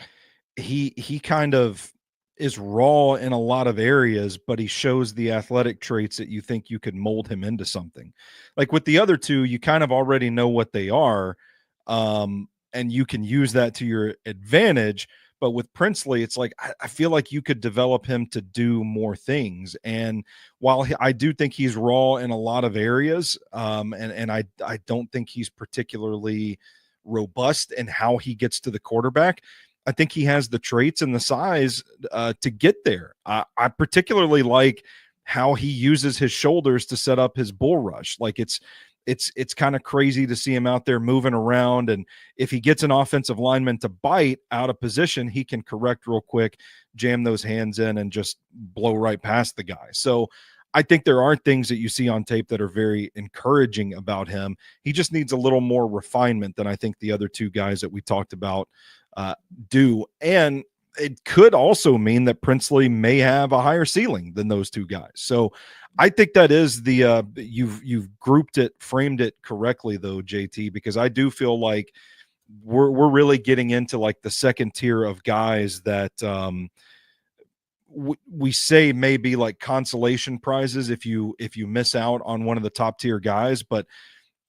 he kind of is raw in a lot of areas, but he shows the athletic traits that you think you could mold him into something. Like with the other two, you kind of already know what they are, and you can use that to your advantage. But with Princely, it's like I feel like you could develop him to do more things. And while I do think he's raw in a lot of areas, and I don't think he's particularly robust in how he gets to the quarterback, I think he has the traits and the size to get there. I particularly like how he uses his shoulders to set up his bull rush. Like it's kind of crazy to see him out there moving around, and if he gets an offensive lineman to bite out of position, he can correct real quick, jam those hands in, and just blow right past the guy. So I think there are things that you see on tape that are very encouraging about him. He just needs a little more refinement than I think the other two guys that we talked about do. And it could also mean that Princely may have a higher ceiling than those two guys. So I think that is the you've grouped it, framed it correctly though, JT, because I do feel like we're really getting into like the second tier of guys that we say may be like consolation prizes if you miss out on one of the top tier guys. But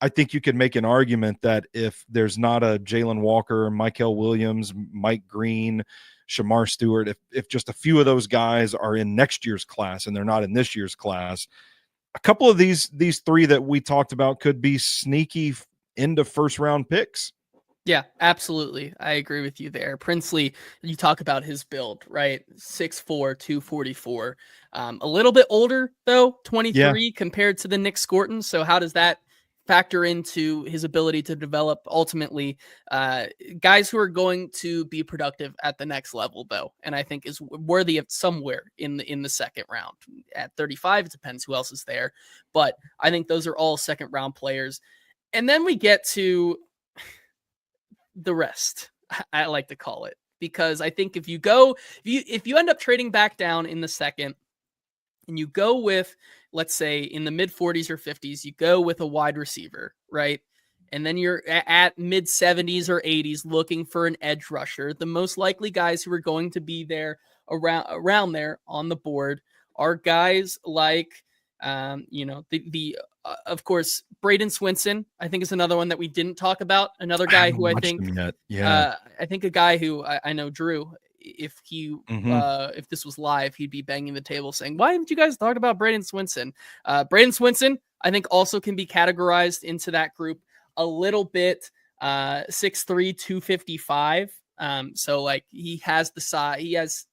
I think you could make an argument that if there's not a Jalen Walker, Michael Williams, Mike Green, Shamar Stewart, if just a few of those guys are in next year's class and they're not in this year's class, a couple of these three that we talked about could be sneaky into first round picks. Yeah, absolutely. I agree with you there. Princely, you talk about his build, right? 6'4", 244. A little bit older, though, 23 compared to the Nick Scorton. So how does that factor into his ability to develop ultimately guys who are going to be productive at the next level, though? And I think is worthy of somewhere in the second round. At 35, it depends who else is there. But I think those are all second round players. And then we get to the rest, I like to call it, because I think if you end up trading back down in the second and you go with, let's say in the mid 40s or 50s, you go with a wide receiver, right? And then you're at mid 70s or 80s looking for an edge rusher. The most likely guys who are going to be there around there on the board are guys like, of course, Braden Swinson, I think, is another one that we didn't talk about. Another guy who I think, I think a guy who I know, Drew, if if this was live, he'd be banging the table saying, "Why haven't you guys talked about Braden Swinson?" Braden Swinson, I think, also can be categorized into that group a little bit. 6'3", 255. So like he has the size, he has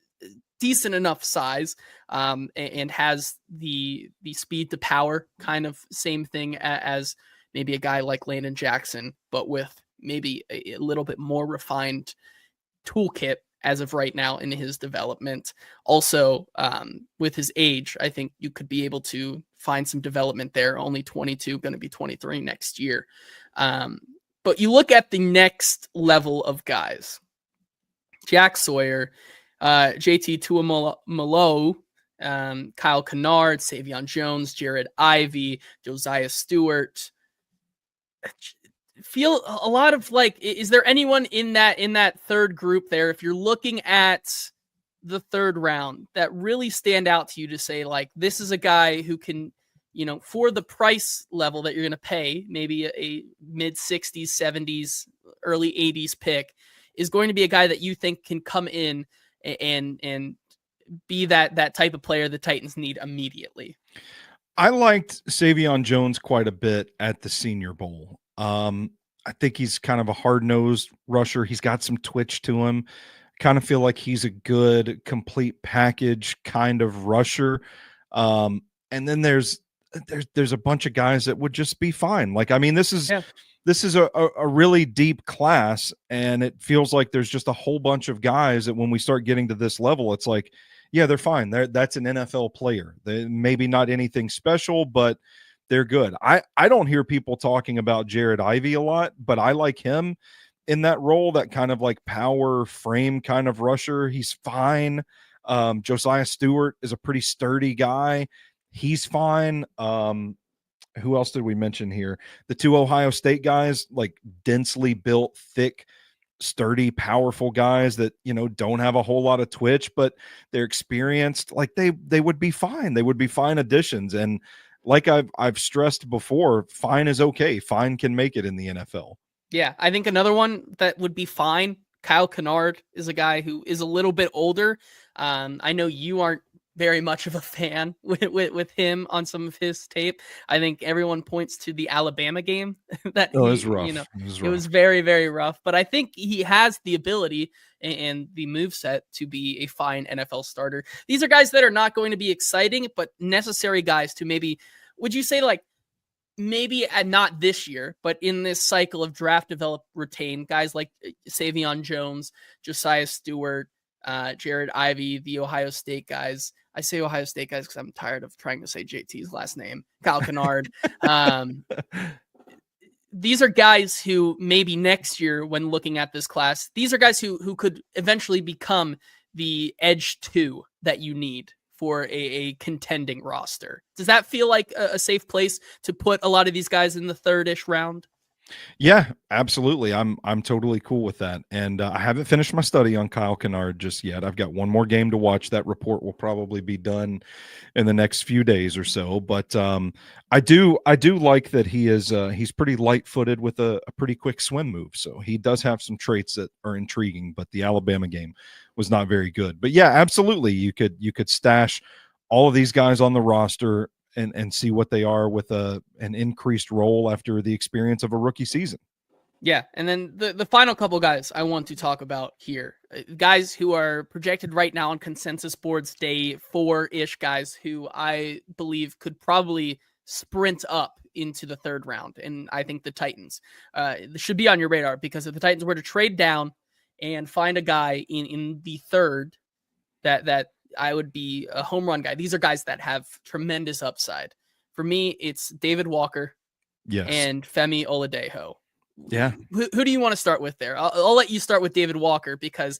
decent enough size, and has the speed to power, kind of same thing as maybe a guy like Landon Jackson, but with maybe a little bit more refined toolkit as of right now in his development. Also, with his age, I think you could be able to find some development there. Only 22, going to be 23 next year. But you look at the next level of guys: Jack Sawyer, JT Tuamalo, Kyle Kennard, Savion Jones, Jared Ivey, Josiah Stewart. Feel a lot of like, is there anyone in that third group there, if you're looking at the third round, that really stand out to you to say, like, this is a guy who can, for the price level that you're going to pay, maybe a mid 60s, 70s, early 80s pick, is going to be a guy that you think can come in and be that type of player the Titans need immediately? I liked Savion Jones quite a bit at the Senior Bowl. I think he's kind of a hard-nosed rusher. He's got some twitch to him. Kind of feel like he's a good complete package kind of rusher. And then there's a bunch of guys that would just be fine. Like, I mean, this is a really deep class, and it feels like there's just a whole bunch of guys that when we start getting to this level, it's like, yeah, they're fine. That's an NFL player. They maybe not anything special, but they're good. I don't hear people talking about Jared Ivey a lot, but I like him in that role, that kind of like power frame kind of rusher. He's fine. Josiah Stewart is a pretty sturdy guy. He's fine. Who else did we mention here? The two Ohio State guys, like densely built, thick, sturdy, powerful guys that, don't have a whole lot of twitch, but they're experienced. Like they would be fine. They would be fine additions. And like I've stressed before, fine is okay. Fine can make it in the NFL. Yeah, I think another one that would be fine. Kyle Kennard is a guy who is a little bit older. I know you aren't very much of a fan with him on some of his tape. I think everyone points to the Alabama game that It was rough. It was very, very rough. But I think he has the ability and the moveset to be a fine NFL starter. These are guys that are not going to be exciting, but necessary guys to maybe, would you say like, maybe not this year, but in this cycle of draft, develop, retain, guys like Savion Jones, Josiah Stewart, Jared Ivey, the Ohio State guys. I say Ohio State guys because I'm tired of trying to say JT's last name. Kyle Kennard. These are guys who maybe next year, when looking at this class, these are guys who could eventually become the edge 2 that you need for a contending roster. Does that feel like a safe place to put a lot of these guys in the third-ish round? Yeah, absolutely. I'm totally cool with that. And I haven't finished my study on Kyle Kennard just yet. I've got one more game to watch. That report will probably be done in the next few days or so. But I do like that he's pretty light-footed with a pretty quick swim move. So he does have some traits that are intriguing, but the Alabama game was not very good. But yeah, absolutely. You could stash all of these guys on the roster and see what they are with an increased role after the experience of a rookie season. Yeah, and then the final couple guys I want to talk about here, guys who are projected right now on consensus boards day 4-ish, guys who I believe could probably sprint up into the third round. And I think the Titans should be on your radar, because if the Titans were to trade down and find a guy in the third that I would be a home run guy. These are guys that have tremendous upside. For me, it's David Walker, yes, and Femi Oladejo. Yeah. Who do you want to start with there? I'll let you start with David Walker, because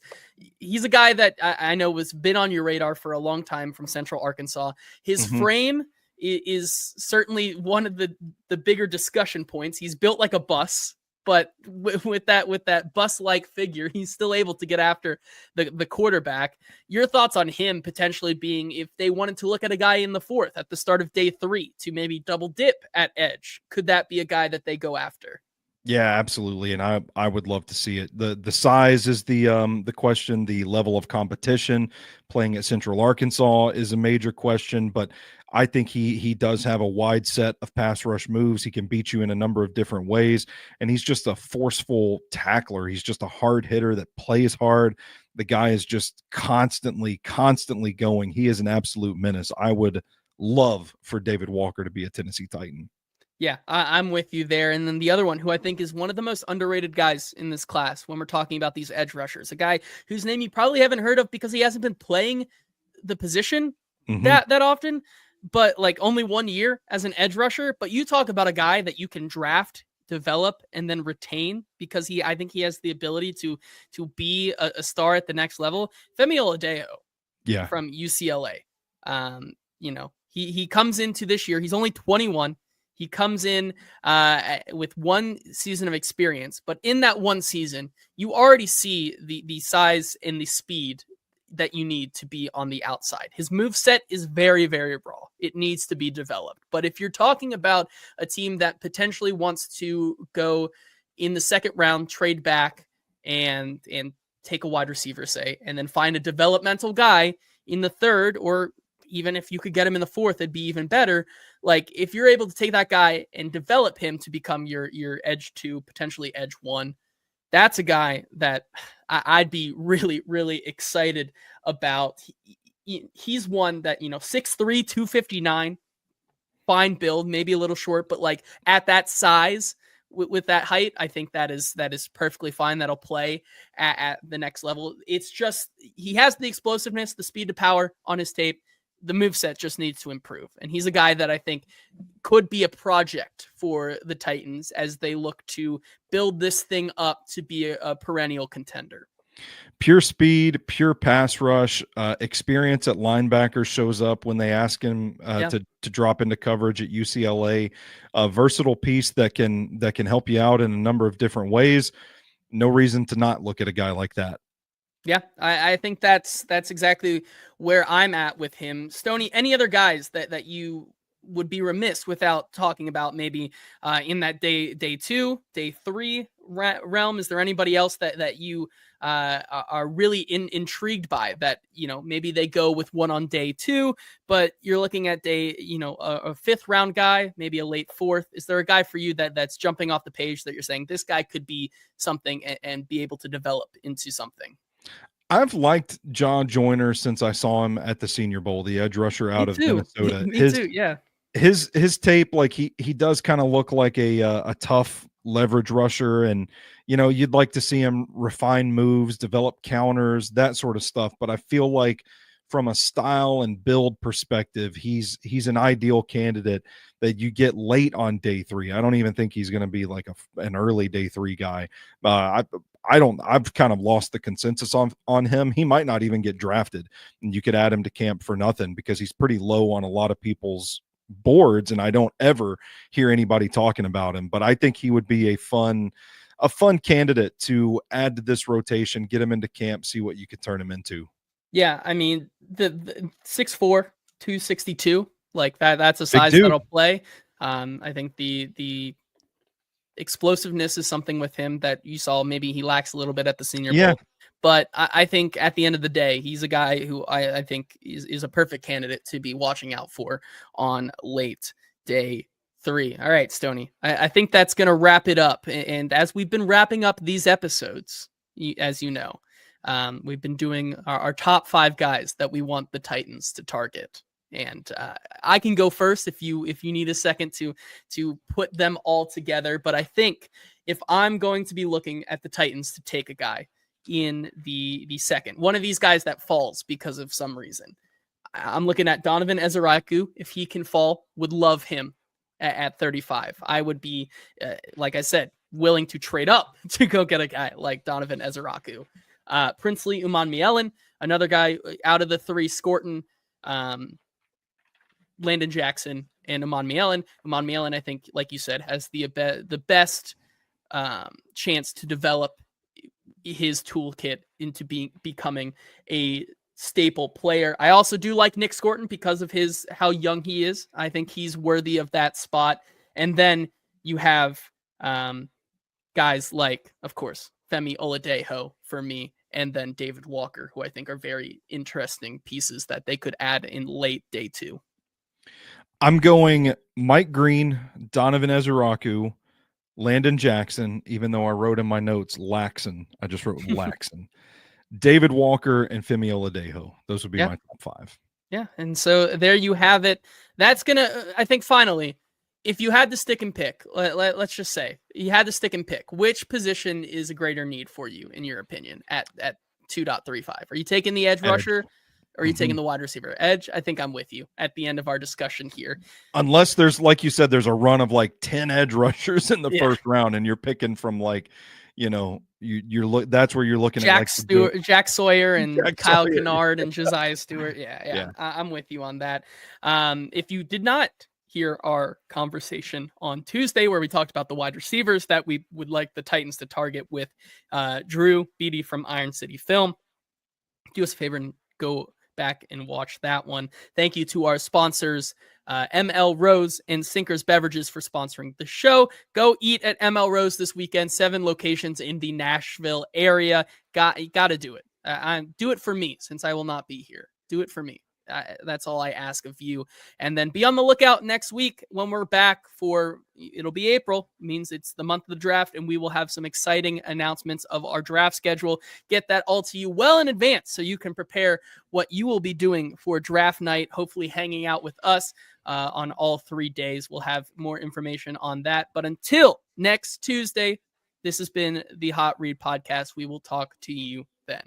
he's a guy that I know has been on your radar for a long time from Central Arkansas. His frame is certainly one of the bigger discussion points. He's built like a bus, but with that bus-like figure, he's still able to get after the quarterback. Your thoughts on him potentially being, if they wanted to look at a guy in the fourth at the start of day 3 to maybe double dip at edge, could that be a guy that they go after? Yeah, absolutely. And I would love to see it. The size is the question. The level of competition playing at Central Arkansas is a major question, but I think he does have a wide set of pass rush moves. He can beat you in a number of different ways, and he's just a forceful tackler. He's just a hard hitter that plays hard. The guy is just constantly going. He is an absolute menace. I would love for David Walker to be a Tennessee Titan. Yeah, I'm with you there. And then the other one, who I think is one of the most underrated guys in this class when we're talking about these edge rushers, a guy whose name you probably haven't heard of because he hasn't been playing the position that often, but like only 1 year as an edge rusher. But you talk about a guy that you can draft, develop, and then retain, because I think he has the ability to be a star at the next level. Femi Oladejo, from UCLA. He comes into this year. He's only 21. He comes in with 1 season of experience, but in that 1 season, you already see the size and the speed that you need to be on the outside. His moveset is very, very raw. It needs to be developed. But if you're talking about a team that potentially wants to go in the second round, trade back and take a wide receiver, say, and then find a developmental guy in the third, or even if you could get him in the fourth, it'd be even better. Like, if you're able to take that guy and develop him to become your edge 2, potentially edge 1, that's a guy that I'd be really, really excited about. He's one that, 6'3", 259, fine build, maybe a little short, but like at that size, with that height, I think that is perfectly fine. That'll play at the next level. It's just, he has the explosiveness, the speed to power on his tape. The moveset just needs to improve. And he's a guy that I think could be a project for the Titans as they look to build this thing up to be a perennial contender. Pure speed, pure pass rush, experience at linebacker shows up when they ask him to drop into coverage at UCLA. A versatile piece that can help you out in a number of different ways. no reason to not look at a guy like that. Yeah, I think that's exactly where I'm at with him. Stoney, any other guys that you would be remiss without talking about maybe in that day 2, day 3 realm? Is there anybody else that you are really intrigued by that, maybe they go with one on day 2, but you're looking at day, a 5th round guy, maybe a late 4th. Is there a guy for you that's jumping off the page that you're saying this guy could be something and be able to develop into something? I've liked John Joyner since I saw him at the Senior Bowl, the edge rusher Me out of too. Minnesota. Me too. Yeah. His tape, like he does kind of look like a tough leverage rusher, and you'd like to see him refine moves, develop counters, that sort of stuff. But I feel like from a style and build perspective, he's an ideal candidate that you get late on day 3. I don't even think he's going to be like an early day 3 guy. I've kind of lost the consensus on him. He might not even get drafted, and you could add him to camp for nothing because he's pretty low on a lot of people's boards, and I don't ever hear anybody talking about him. But I think he would be a fun candidate to add to this rotation, get him into camp, see what you could turn him into. Yeah, I mean the 6'4", 262, like that's a size that'll play. I think the explosiveness is something with him that you saw maybe he lacks a little bit at the Senior Bowl. But I think at the end of the day, he's a guy who I think is a perfect candidate to be watching out for on late day 3. All right, Stoney, I think that's going to wrap it up. And as we've been wrapping up these episodes, as you know, we've been doing our top 5 guys that we want the Titans to target. And I can go first if you need a second to put them all together. But I think if I'm going to be looking at the Titans to take a guy in the second, one of these guys that falls because of some reason, I'm looking at Donovan Ezeraku. If he can fall, would love him at 35. I would be, like I said, willing to trade up to go get a guy like Donovan Ezeraku. Princely Umanmielen, another guy out of the 3, Scorton, Landon Jackson, and Umanmielen. Umanmielen, I think, like you said, has the best chance to develop his toolkit into becoming a staple player. I also do like Nick Scorton because of how young he is. I think he's worthy of that spot. And then you have guys like, of course, Femi Oladejo for me, and then David Walker, who I think are very interesting pieces that they could add in late day 2. I'm going Mike Green, Donovan Ezeraku, Landon Jackson, even though I wrote in my notes Laxon. I just wrote Laxon. David Walker and Femi Oladejo. Those would be my top 5. Yeah, and so there you have it. That's going to, I think, finally, if you had to stick and pick, let's just say, you had to stick and pick, which position is a greater need for you, in your opinion, at 2.35? Are you taking the edge rusher? Or are you taking the wide receiver? Edge, I think I'm with you at the end of our discussion here. Unless there's, like you said, there's a run of like 10 edge rushers in the first round, and you're picking from like, that's where you're looking Jack at Stewart, Jack Sawyer, and Kyle Kennard and Josiah Stewart. Yeah. I'm with you on that. If you did not hear our conversation on Tuesday where we talked about the wide receivers that we would like the Titans to target with Drew Beatty from Iron City Film, do us a favor and go back and watch that one. Thank you to our sponsors, M.L.Rose and Sinkers Beverages, for sponsoring the show. Go eat at M.L.Rose this weekend. 7 locations in the Nashville area. Got to do it. Do it for me, since I will not be here. Do it for me. That's all I ask of you. And then be on the lookout next week when we're back for, it'll be April, means it's the month of the draft, and we will have some exciting announcements of our draft schedule. Get that all to you well in advance so you can prepare what you will be doing for draft night, hopefully hanging out with us on all 3 days. We'll have more information on that. But until next Tuesday, this has been the Hot Read Podcast. We will talk to you then.